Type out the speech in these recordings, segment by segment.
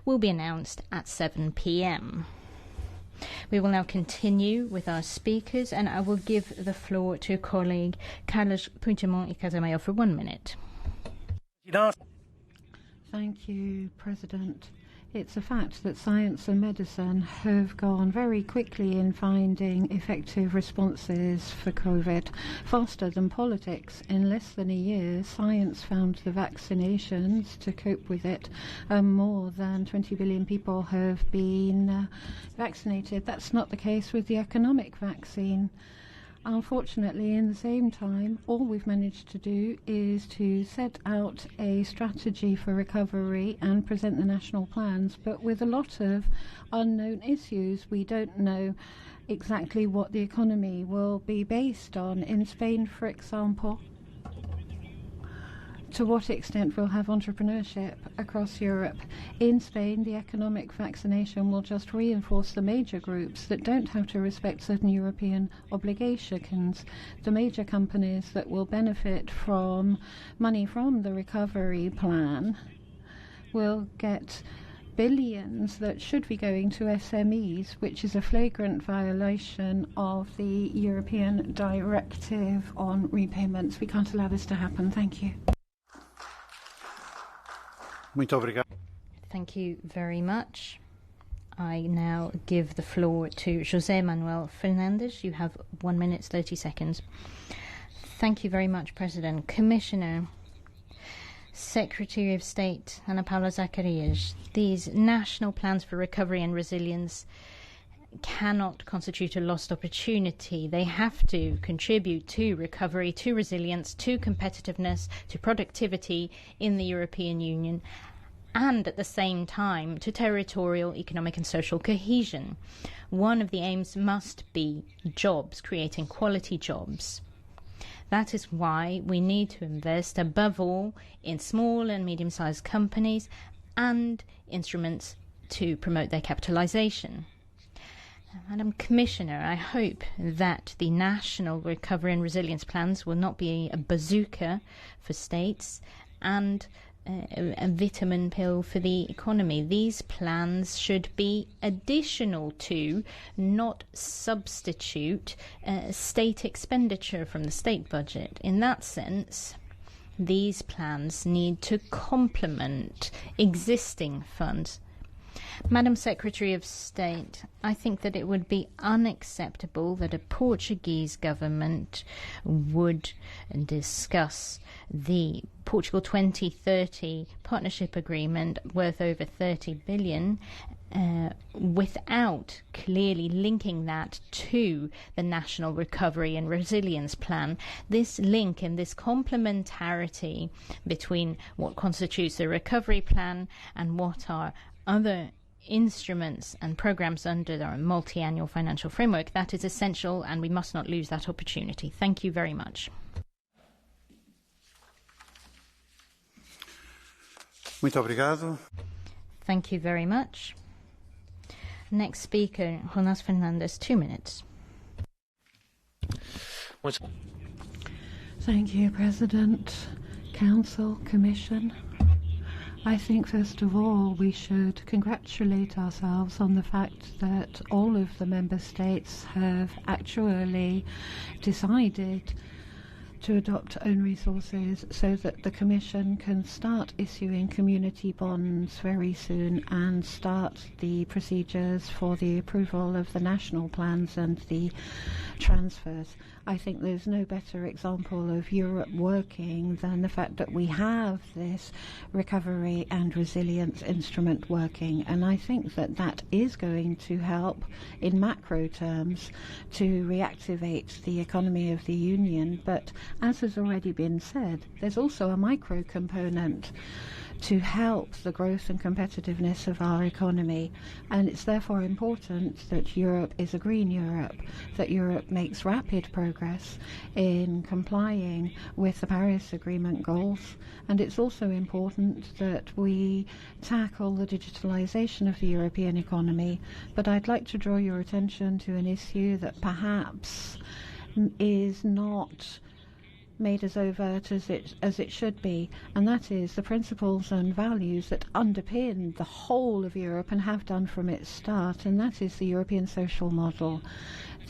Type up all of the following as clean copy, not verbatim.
will be announced at 7 p.m. We will now continue with our speakers, and I will give the floor to colleague Carlos Puigdemont y Casamayor for 1 minute. Thank you, President. It's a fact that science and medicine have gone very quickly in finding effective responses for COVID, faster than politics. In less than a year, science found the vaccinations to cope with it. More than 20 billion people have been vaccinated. That's not the case with the economic vaccine. Unfortunately, in the same time, all we've managed to do is to set out a strategy for recovery and present the national plans, but with a lot of unknown issues. We don't know exactly what the economy will be based on. In Spain, for example, to what extent we'll have entrepreneurship across Europe. In Spain, the economic vaccination will just reinforce the major groups that don't have to respect certain European obligations. The major companies that will benefit from money from the recovery plan will get billions that should be going to SMEs, which is a flagrant violation of the European Directive on Repayments. We can't allow this to happen. Thank you. Thank you very much. I now give the floor to José Manuel Fernandes. You have 1 minute, 30 seconds. Thank you very much, President. Commissioner, Secretary of State, Ana Paula Zacarias, these national plans for recovery and resilience cannot constitute a lost opportunity. They have to contribute to recovery, to resilience, to competitiveness, to productivity in the European Union, and at the same time to territorial, economic and social cohesion. One of the aims must be jobs, creating quality jobs. That is why we need to invest above all in small and medium-sized companies and instruments to promote their capitalization. Madam Commissioner, I hope that the national recovery and resilience plans will not be a bazooka for states and a vitamin pill for the economy. These plans should be additional to, not substitute, state expenditure from the state budget. In that sense, these plans need to complement existing funds. Madam Secretary of State, I think that it would be unacceptable that a Portuguese government would discuss the Portugal 2030 partnership agreement worth over 30 billion without clearly linking that to the National Recovery and Resilience Plan. This link and this complementarity between what constitutes the recovery plan and what are other instruments and programs under our multi-annual financial framework, that is essential, and we must not lose that opportunity. Thank you very much. Muito obrigado. Thank you very much. Next speaker, Jonas Fernandes, 2 minutes. Thank you, President, Council, Commission. I think, first of all, we should congratulate ourselves on the fact that all of the member states have actually decided to adopt own resources so that the Commission can start issuing community bonds very soon and start the procedures for the approval of the national plans and the transfers. I think there's no better example of Europe working than the fact that we have this recovery and resilience instrument working, and I think that that is going to help in macro terms to reactivate the economy of the Union. But as has already been said, there's also a micro component to help the growth and competitiveness of our economy. And it's therefore important that Europe is a green Europe, that Europe makes rapid progress in complying with the Paris Agreement goals. And it's also important that we tackle the digitalization of the European economy. But I'd like to draw your attention to an issue that perhaps is not made as overt as it should be, and that is the principles and values that underpin the whole of Europe and have done from its start, and that is the European social model,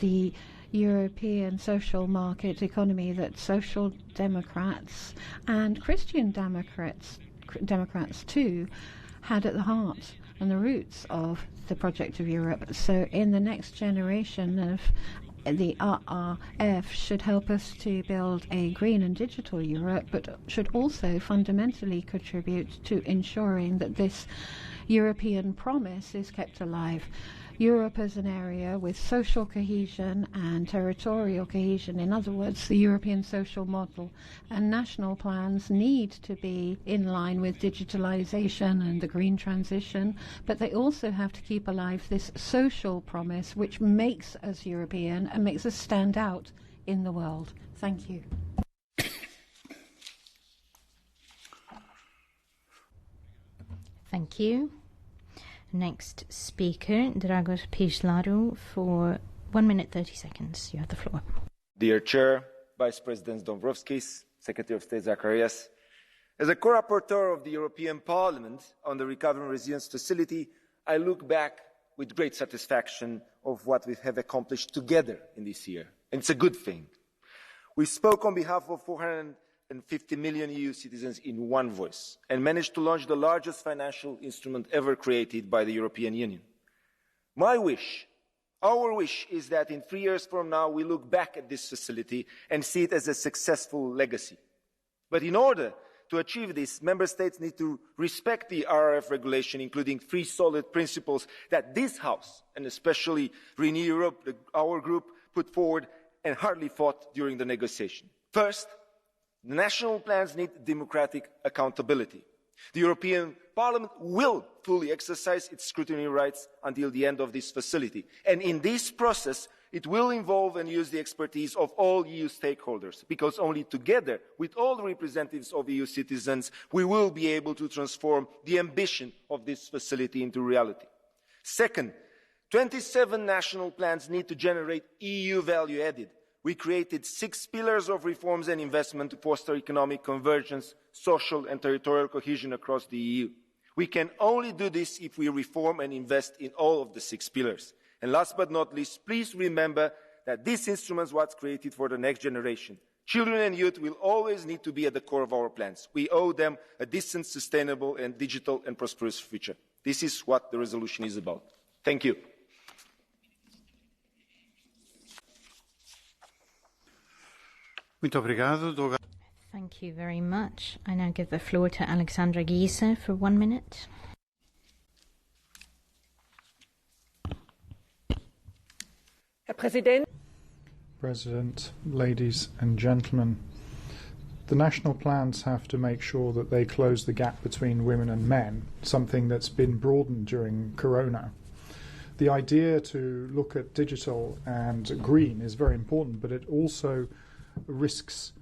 the European social market economy that social democrats and Christian democrats too had at the heart and the roots of the project of Europe. So in the next generation of the RRF should help us to build a green and digital Europe, but should also fundamentally contribute to ensuring that this European promise is kept alive. Europe as an area with social cohesion and territorial cohesion, in other words, the European social model, and national plans need to be in line with digitalization and the green transition, but they also have to keep alive this social promise which makes us European and makes us stand out in the world. Thank you. Thank you. Next speaker, Dragos Pislaru, for 1 minute 30 seconds. You have the floor. Dear Chair, Vice President Dombrovskis, Secretary of State Zacharias, as a co-rapporteur of the European Parliament on the Recovery and Resilience Facility, I look back with great satisfaction of what we have accomplished together in this year. And it's a good thing. We spoke on behalf of 450 million EU citizens in one voice and managed to launch the largest financial instrument ever created by the European Union. My wish, our wish, is that in 3 years from now we look back at this facility and see it as a successful legacy. But in order to achieve this, Member States need to respect the RRF regulation, including 3 solid principles that this House, and especially Renew Europe, our group, put forward and hardly fought during the negotiation. First, the national plans need democratic accountability. The European Parliament will fully exercise its scrutiny rights until the end of this facility. And in this process, it will involve and use the expertise of all EU stakeholders, because only together, with all the representatives of EU citizens, we will be able to transform the ambition of this facility into reality. Second, 27 national plans need to generate EU value added. We created 6 pillars of reforms and investment to foster economic convergence, social and territorial cohesion across the EU. We can only do this if we reform and invest in all of the 6 pillars. And last but not least, please remember that this instrument was created for the next generation. Children and youth will always need to be at the core of our plans. We owe them a decent, sustainable and digital and prosperous future. This is what the resolution is about. Thank you. Muito obrigado. Thank you very much. I now give the floor to Alexandra Giese for 1 minute. Herr Präsident. President, ladies and gentlemen, the national plans have to make sure that they close the gap between women and men, something that's been broadened during Corona. The idea to look at digital and green is very important, but it also risks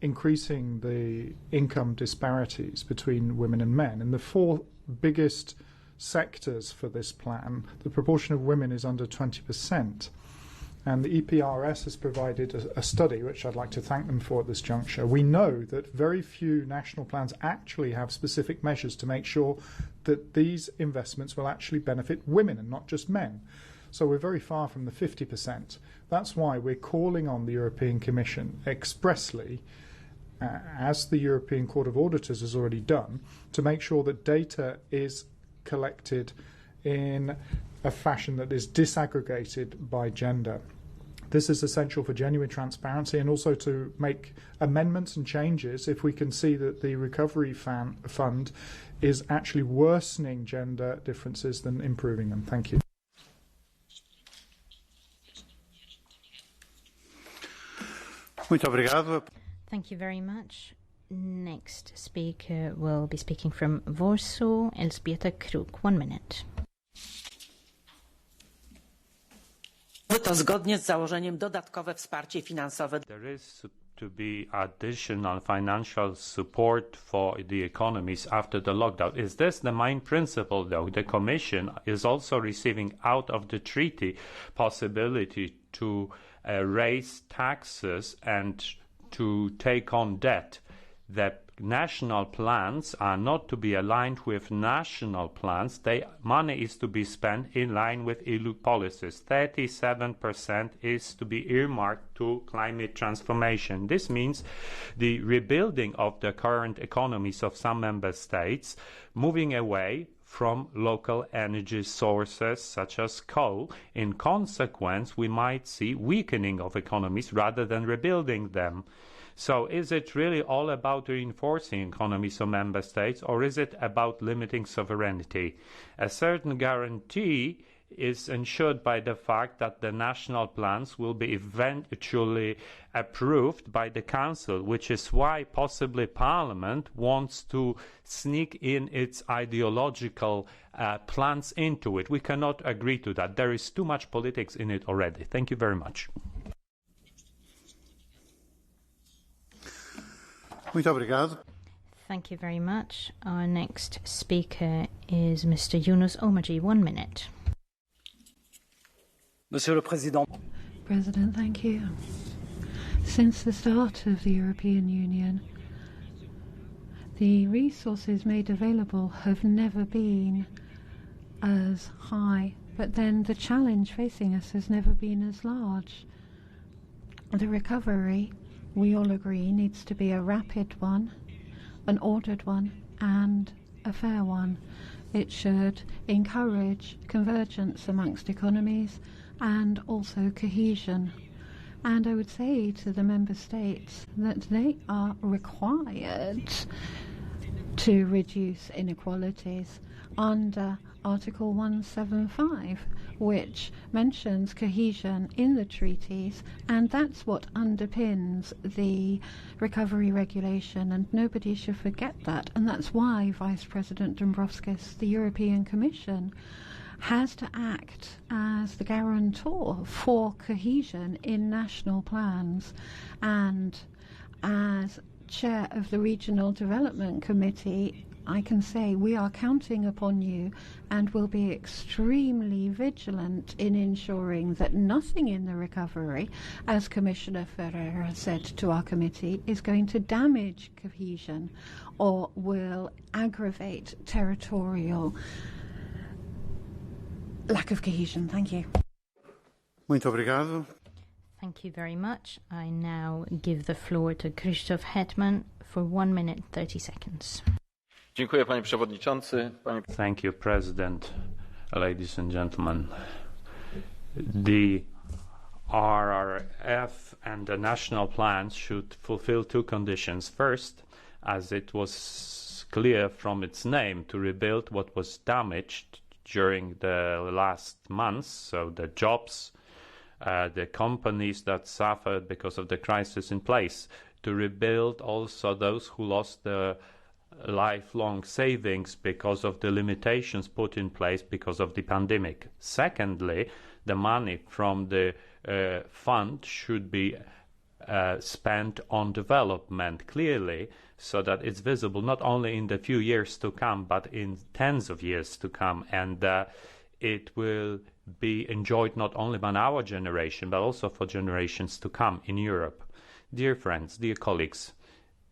increasing the income disparities between women and men. In the 4 biggest sectors for this plan, the proportion of women is under 20%. And the EPRS has provided a study, which I'd like to thank them for at this juncture. We know that very few national plans actually have specific measures to make sure that these investments will actually benefit women and not just men. So we're very far from the 50%. That's why we're calling on the European Commission expressly, as the European Court of Auditors has already done, to make sure that data is collected in a fashion that is disaggregated by gender. This is essential for genuine transparency and also to make amendments and changes if we can see that the recovery fund is actually worsening gender differences than improving them. Thank you. Muito obrigado. Thank you very much. Next speaker will be speaking from Warsaw, Elżbieta Kruk. 1 minute. To zgodnie z założeniem dodatkowe wsparcie finansowe. There is to be additional financial support for the economies after the lockdown. Is this the main principle, though? The Commission is also receiving out of the treaty possibility to raise taxes and to take on debt. The national plans are not to be aligned with national plans. Money is to be spent in line with EU policies. 37% is to be earmarked to climate transformation. This means the rebuilding of the current economies of some member states, moving away from local energy sources such as coal. In consequence, we might see weakening of economies rather than rebuilding them. So is it really all about reinforcing economies of member states, or is it about limiting sovereignty? A certain guarantee is ensured by the fact that the national plans will be eventually approved by the Council, which is why possibly Parliament wants to sneak in its ideological plans into it. We cannot agree to that. There is too much politics in it already. Thank you very much. Muito obrigado. Thank you very much. Our next speaker is Mr. Yunus Omaji. 1 minute. Monsieur le Président. President, thank you. Since the start of the European Union, the resources made available have never been as high, but then the challenge facing us has never been as large. The recovery, we all agree, needs to be a rapid one, an ordered one, and a fair one. It should encourage convergence amongst economies and also cohesion. And I would say to the member states that they are required to reduce inequalities under Article 175, which mentions cohesion in the treaties, and that's what underpins the recovery regulation, and nobody should forget that. And that's why Vice President Dombrovskis, the European Commission, has to act as the guarantor for cohesion in national plans. And as chair of the Regional Development Committee, I can say we are counting upon you and will be extremely vigilant in ensuring that nothing in the recovery, as Commissioner Ferreira said to our committee, is going to damage cohesion or will aggravate territorial lack of cohesion. Thank you. Muito obrigado. Thank you very much. I now give the floor to Krzysztof Hetman for 1 minute 30 seconds. Dziękuję, panie przewodniczący. Thank you, President. Ladies and gentlemen, the RRF and the national plans should fulfill two conditions. First, as it was clear from its name, to rebuild what was damaged during the last months, so the jobs, the companies that suffered because of the crisis in place, to rebuild also those who lost their lifelong savings because of the limitations put in place because of the pandemic. Secondly, the money from the fund should be spent on development clearly, so that it's visible not only in the few years to come, but in tens of years to come, and it will be enjoyed not only by our generation, but also for generations to come in Europe. Dear friends, dear colleagues,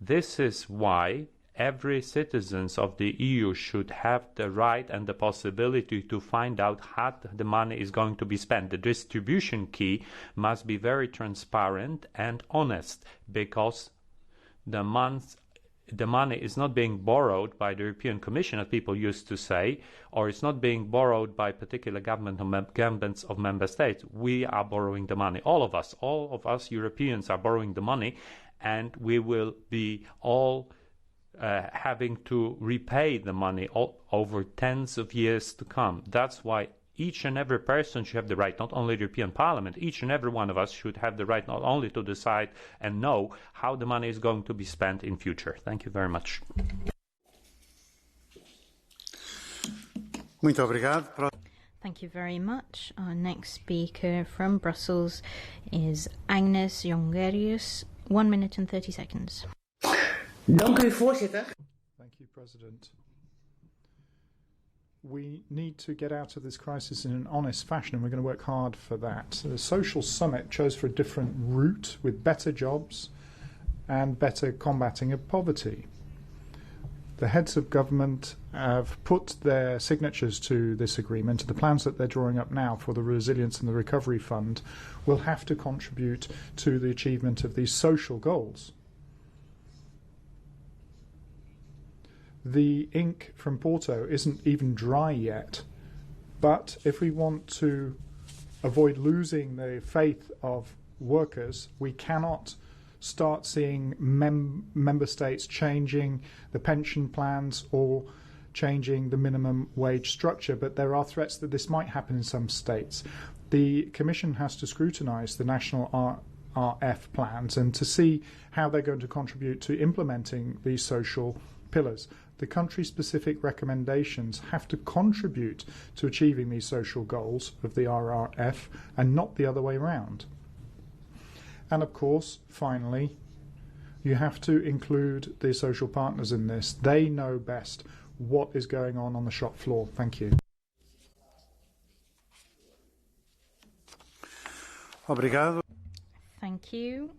this is why every citizen of the EU should have the right and the possibility to find out how the money is going to be spent. The distribution key must be very transparent and honest, because the money is not being borrowed by the European Commission, as people used to say, or it's not being borrowed by particular governments of member states. We are borrowing the money. All of us Europeans are borrowing the money, and we will be all having to repay the money over tens of years to come. That's why each and every person should have the right, not only the European Parliament, each and every one of us should have the right not only to decide and know how the money is going to be spent in future. Thank you very much. Muito obrigado. Thank you very much. Our next speaker from Brussels is Agnes Jongerius. 1 minute and 30 seconds. Dank u, voorzitter. Thank you, President. We need to get out of this crisis in an honest fashion, and we're going to work hard for that. The social summit chose for a different route with better jobs, and better combating of poverty. The heads of government have put their signatures to this agreement. The plans that they're drawing up now for the Resilience and the Recovery Fund will have to contribute to the achievement of these social goals. The ink from Porto isn't even dry yet, but if we want to avoid losing the faith of workers, we cannot start seeing member states changing the pension plans or changing the minimum wage structure, but there are threats that this might happen in some states. The Commission has to scrutinise the national RF plans and to see how they're going to contribute to implementing these social pillars. The country-specific recommendations have to contribute to achieving these social goals of the RRF and not the other way around. And of course, finally, you have to include the social partners in this. They know best what is going on the shop floor. Thank you. Obrigado. Thank you.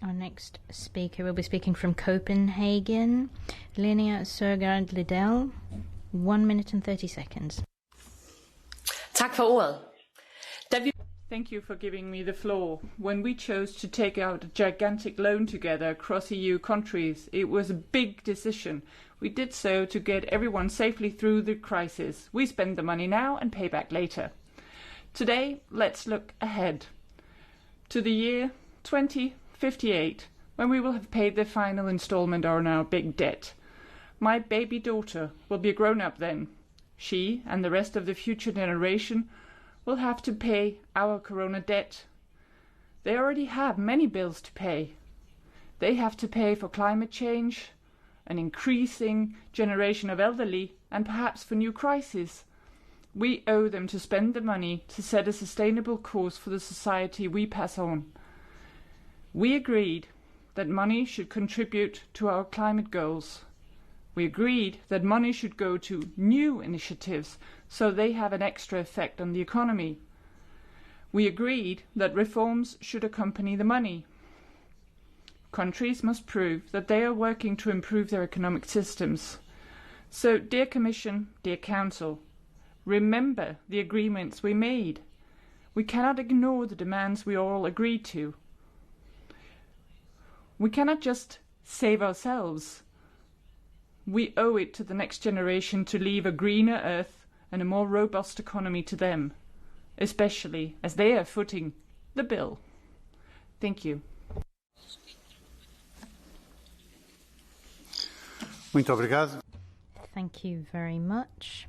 Our next speaker will be speaking from Copenhagen. Linnea Søgaard Liddell, 1 minute and 30 seconds. Tak for ordet. Thank you for giving me the floor. When we chose to take out a gigantic loan together across EU countries, it was a big decision. We did so to get everyone safely through the crisis. We spend the money now and pay back later. Today, let's look ahead to the year 2058, when we will have paid the final installment on our big debt. My baby daughter will be grown up then. She and the rest of the future generation will have to pay our corona debt. They already have many bills to pay. They have to pay for climate change, an increasing generation of elderly, and perhaps for new crises. We owe them to spend the money to set a sustainable course for the society we pass on. We agreed that money should contribute to our climate goals. We agreed that money should go to new initiatives so they have an extra effect on the economy. We agreed that reforms should accompany the money. Countries must prove that they are working to improve their economic systems. So, dear Commission, dear Council, remember the agreements we made. We cannot ignore the demands we all agreed to. We cannot just save ourselves. We owe it to the next generation to leave a greener earth and a more robust economy to them, especially as they are footing the bill. Thank you. Muito obrigado. Thank you very much.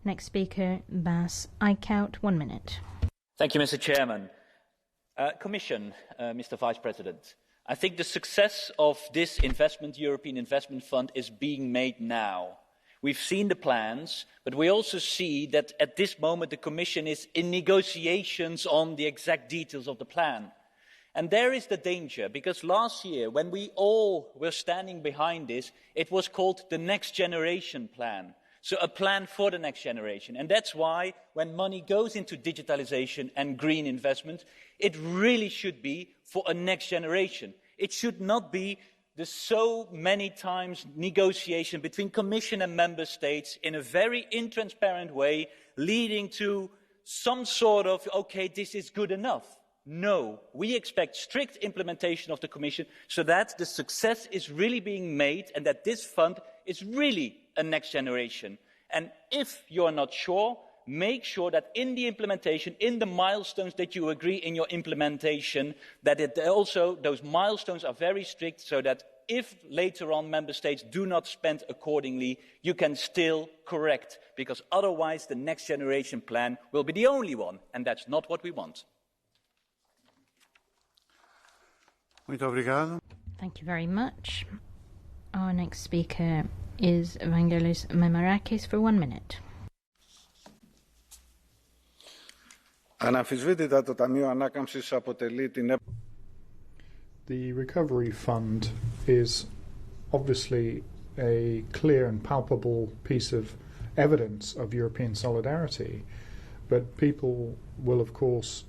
Next speaker, Bas Eickhout, 1 minute. Thank you, Mr. Chairman. Commission, Mr. Vice President, I think the success of this European Investment Fund is being made now. We've seen the plans, but we also see that at this moment the Commission is in negotiations on the exact details of the plan. And there is the danger, because last year, when we all were standing behind this, it was called the Next Generation Plan. So a plan for the next generation. And that's why when money goes into digitalization and green investment, it really should be for a next generation. It should not be the so many times negotiation between Commission and Member States in a very intransparent way, leading to some sort of, okay, this is good enough. No, we expect strict implementation of the Commission so that the success is really being made and that this fund is really a next generation. And if you are not sure, make sure that in the implementation, in the milestones that you agree in your implementation, that those milestones are very strict so that if later on Member States do not spend accordingly, you can still correct, because otherwise the next generation plan will be the only one, and that's not what we want. Muito obrigado. Thank you very much. Our next speaker is Evangelos Memarakis for 1 minute. Αναμφισβήτητα το Ταμείο Ανάκαμψης αποτελεί την... The recovery fund is obviously a clear and palpable piece of evidence of European solidarity, but people will of course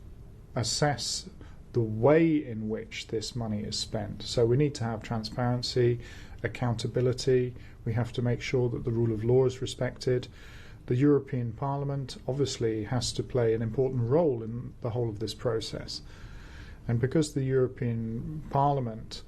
assess the way in which this money is spent. So we need to have transparency, accountability. We have to make sure that the rule of law is respected. The European Parliament obviously has to play an important role in the whole of this process. And because the European Parliament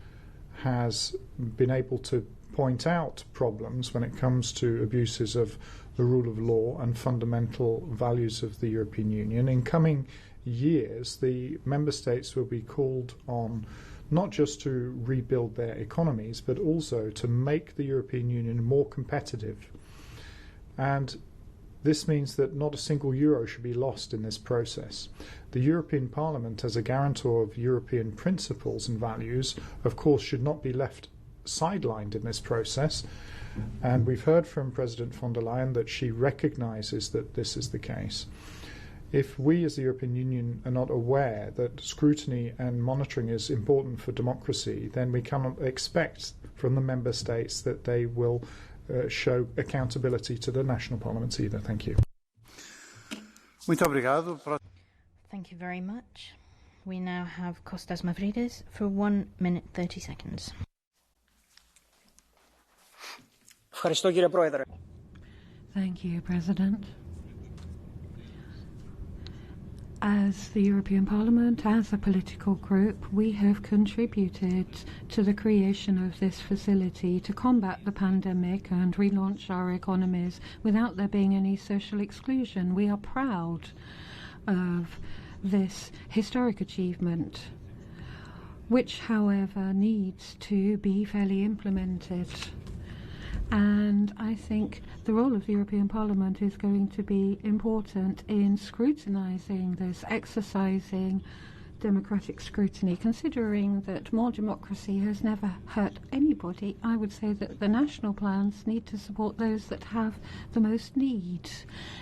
has been able to point out problems when it comes to abuses of the rule of law and fundamental values of the European Union, in coming years the member states will be called on not just to rebuild their economies but also to make the European Union more competitive. And this means that not a single euro should be lost in this process. The European Parliament, as a guarantor of European principles and values, of course should not be left sidelined in this process. And we've heard from President von der Leyen that she recognises that this is the case. If we as the European Union are not aware that scrutiny and monitoring is important for democracy, then we cannot expect from the member states that they will show accountability to the national parliaments either. Thank you. Muito obrigado. Thank you very much. We now have Kostas Mavridis for 1 minute 30 seconds. Thank you, President. As the European Parliament, as a political group, we have contributed to the creation of this facility to combat the pandemic and relaunch our economies without there being any social exclusion. We are proud of this historic achievement, which, however, needs to be fairly implemented. And I think the role of the European Parliament is going to be important in scrutinising this, exercising democratic scrutiny. Considering that more democracy has never hurt anybody, I would say that the national plans need to support those that have the most need.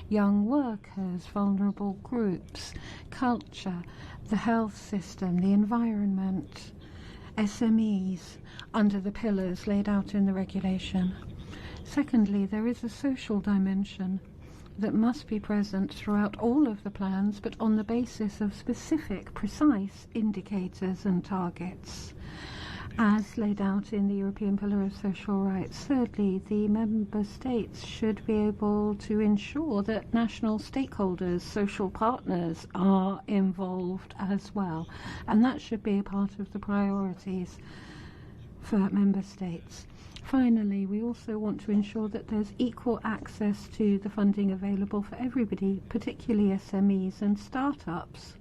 Young workers, vulnerable groups, culture, the health system, the environment, SMEs, under the pillars laid out in the regulation. Secondly, there is a social dimension that must be present throughout all of the plans, but on the basis of specific, precise indicators and targets, as laid out in the European Pillar of Social Rights. Thirdly, the member states should be able to ensure that national stakeholders, social partners, are involved as well, and that should be a part of the priorities for member states. Finally, we also want to ensure that there's equal access to the funding available for everybody, particularly SMEs and startups,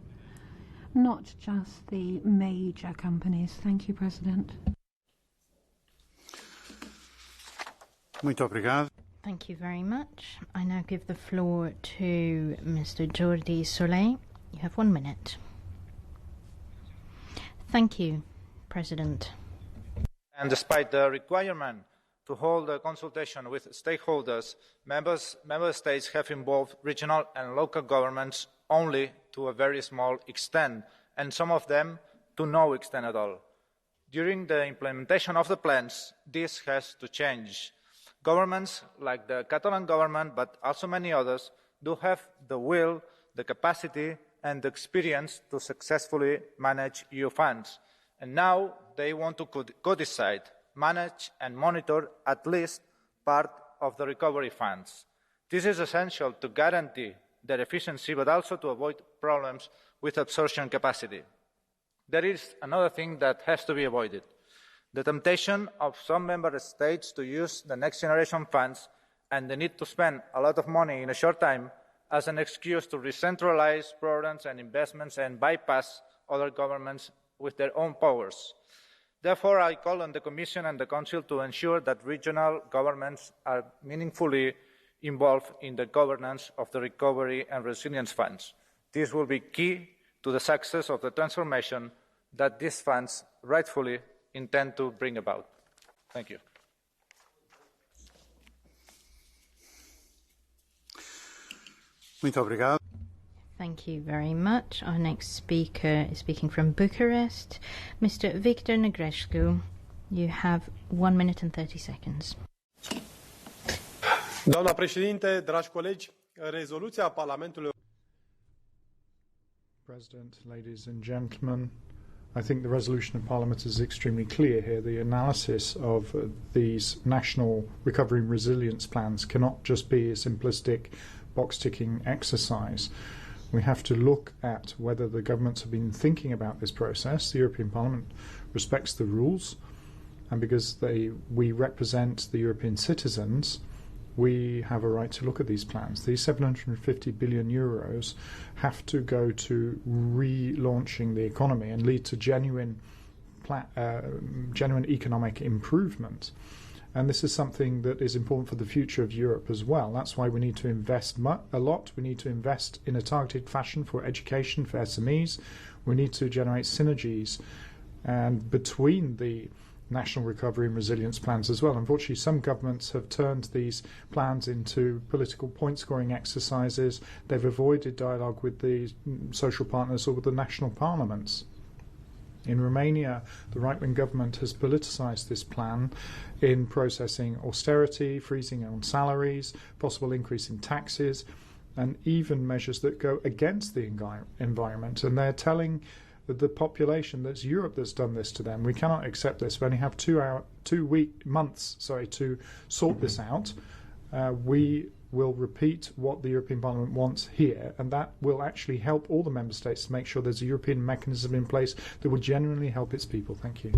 not just the major companies. Thank you, President. Muito obrigado. Thank you very much. I now give the floor to Mr. Jordi Soler. You have 1 minute. Thank you, President. And despite the requirement to hold a consultation with stakeholders, member states have involved regional and local governments only to a very small extent, and some of them to no extent at all. During the implementation of the plans, this has to change. Governments like the Catalan government, but also many others, do have the will, the capacity and the experience to successfully manage EU funds. And now they want to co-decide, manage and monitor at least part of the recovery funds. This is essential to guarantee their efficiency, but also to avoid problems with absorption capacity. There is another thing that has to be avoided: the temptation of some member states to use the Next Generation funds and the need to spend a lot of money in a short time as an excuse to recentralize programs and investments and bypass other governments with their own powers. Therefore, I call on the Commission and the Council to ensure that regional governments are meaningfully involved in the governance of the Recovery and Resilience Funds. This will be key to the success of the transformation that these funds rightfully intend to bring about. Thank you. Muito obrigado. Thank you very much. Our next speaker is speaking from Bucharest. Mr. Victor Negrescu, you have 1 minute and 30 seconds. Doamna președinte, dragi colegi, rezoluția Parlamentului President, ladies and gentlemen. I think the resolution of Parliament is extremely clear here. The analysis of these national recovery and resilience plans cannot just be a simplistic box-ticking exercise. We have to look at whether the governments have been thinking about this process. The European Parliament respects the rules, and because we represent the European citizens, we have a right to look at these plans. These 750 billion euros have to go to relaunching the economy and lead to genuine economic improvement. And this is something that is important for the future of Europe as well. That's why we need to invest a lot. We need to invest in a targeted fashion for education, for SMEs. We need to generate synergies and between the national recovery and resilience plans as well. Unfortunately, some governments have turned these plans into political point-scoring exercises. They've avoided dialogue with the social partners or with the national parliaments. In Romania, the right-wing government has politicised this plan in processing austerity, freezing on salaries, possible increase in taxes, and even measures that go against the environment. And they're telling the population that's Europe that's done this to them. We cannot accept this. We only have 2 months to sort this out. We will repeat what the European Parliament wants here, and that will actually help all the member states to make sure there's a European mechanism in place that will genuinely help its people. Thank you.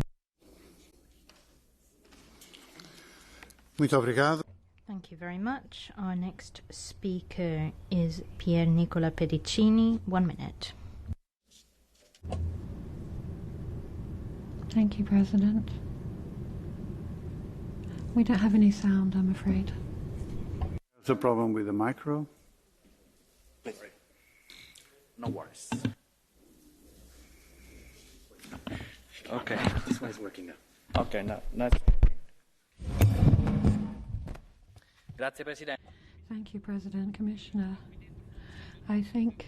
Muito obrigado. Thank you very much. Our next speaker is Pier Nicola Pedicini. 1 minute. Thank you, President. We don't have any sound, I'm afraid. There's a problem with the micro. No worries. Okay. This one is working now. Okay, now it's Grazie, Presidente. Thank you, President, Commissioner. I think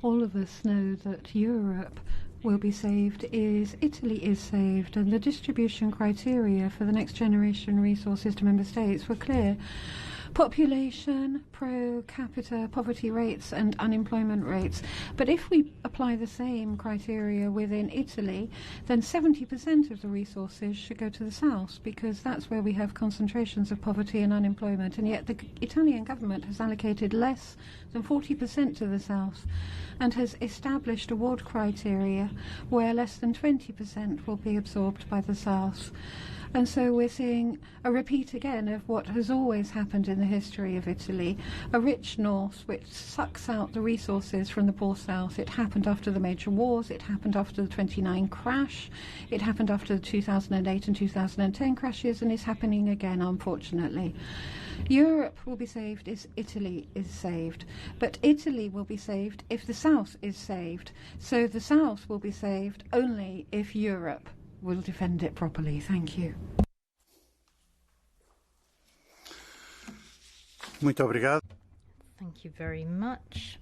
all of us know that Europe will be saved Italy is saved, and the distribution criteria for the next generation resources to member states were clear. Population, pro capita poverty rates and unemployment rates. But if we apply the same criteria within Italy, then 70% of the resources should go to the south, because that's where we have concentrations of poverty and unemployment. And yet the Italian government has allocated less than 40% to the south and has established award criteria where less than 20% will be absorbed by the south. And so we're seeing a repeat again of what has always happened in the history of Italy, a rich north which sucks out the resources from the poor south. It happened after the major wars, it happened after the 29 crash, it happened after the 2008 and 2010 crashes, and is happening again, unfortunately. Europe will be saved if Italy is saved, but Italy will be saved if the south is saved. So the south will be saved only if Europe will defend it properly. Thank you. Muito obrigado. Thank you very much.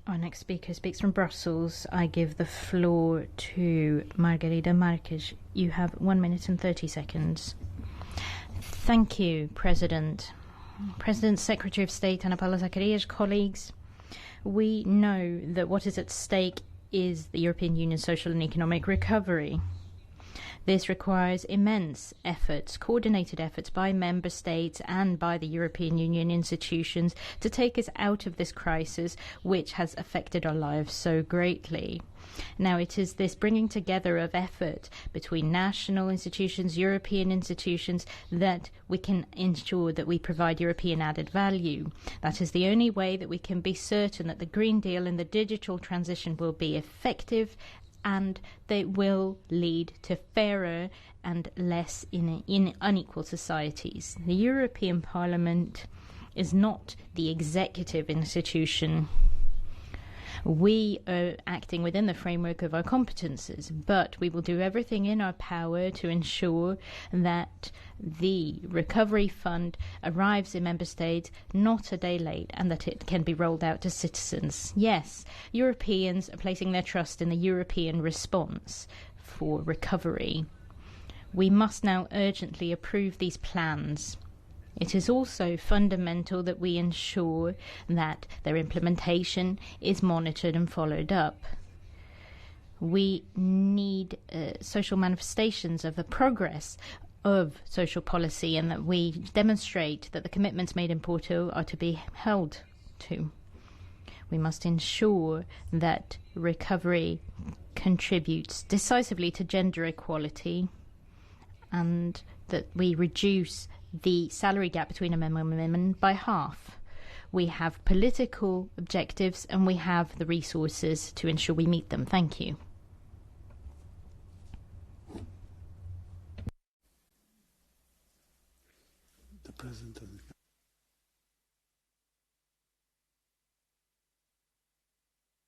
Our next speaker speaks from Brussels. I give the floor to Margarida Marques. You have 1 minute and 30 seconds. Thank you, President. President, Secretary of State Ana Paula Zacharias, colleagues, we know that what is at stake is the European Union's social and economic recovery. This requires immense efforts, coordinated efforts by member states and by the European Union institutions to take us out of this crisis which has affected our lives so greatly. Now, it is this bringing together of effort between national institutions, European institutions, that we can ensure that we provide European added value. That is the only way that we can be certain that the Green Deal and the digital transition will be effective, and they will lead to fairer and less unequal societies. The European Parliament is not the executive institution. We are acting within the framework of our competences, but we will do everything in our power to ensure that the recovery fund arrives in member states not a day late, and that it can be rolled out to citizens. Yes, Europeans are placing their trust in the European response for recovery. We must now urgently approve these plans It is also fundamental that we ensure that their implementation is monitored and followed up. We need social manifestations of the progress of social policy, and that we demonstrate that the commitments made in Porto are to be held to. We must ensure that recovery contributes decisively to gender equality, and that we reduce the salary gap between men and women by half. We have political objectives and we have the resources to ensure we meet them. Thank you. The president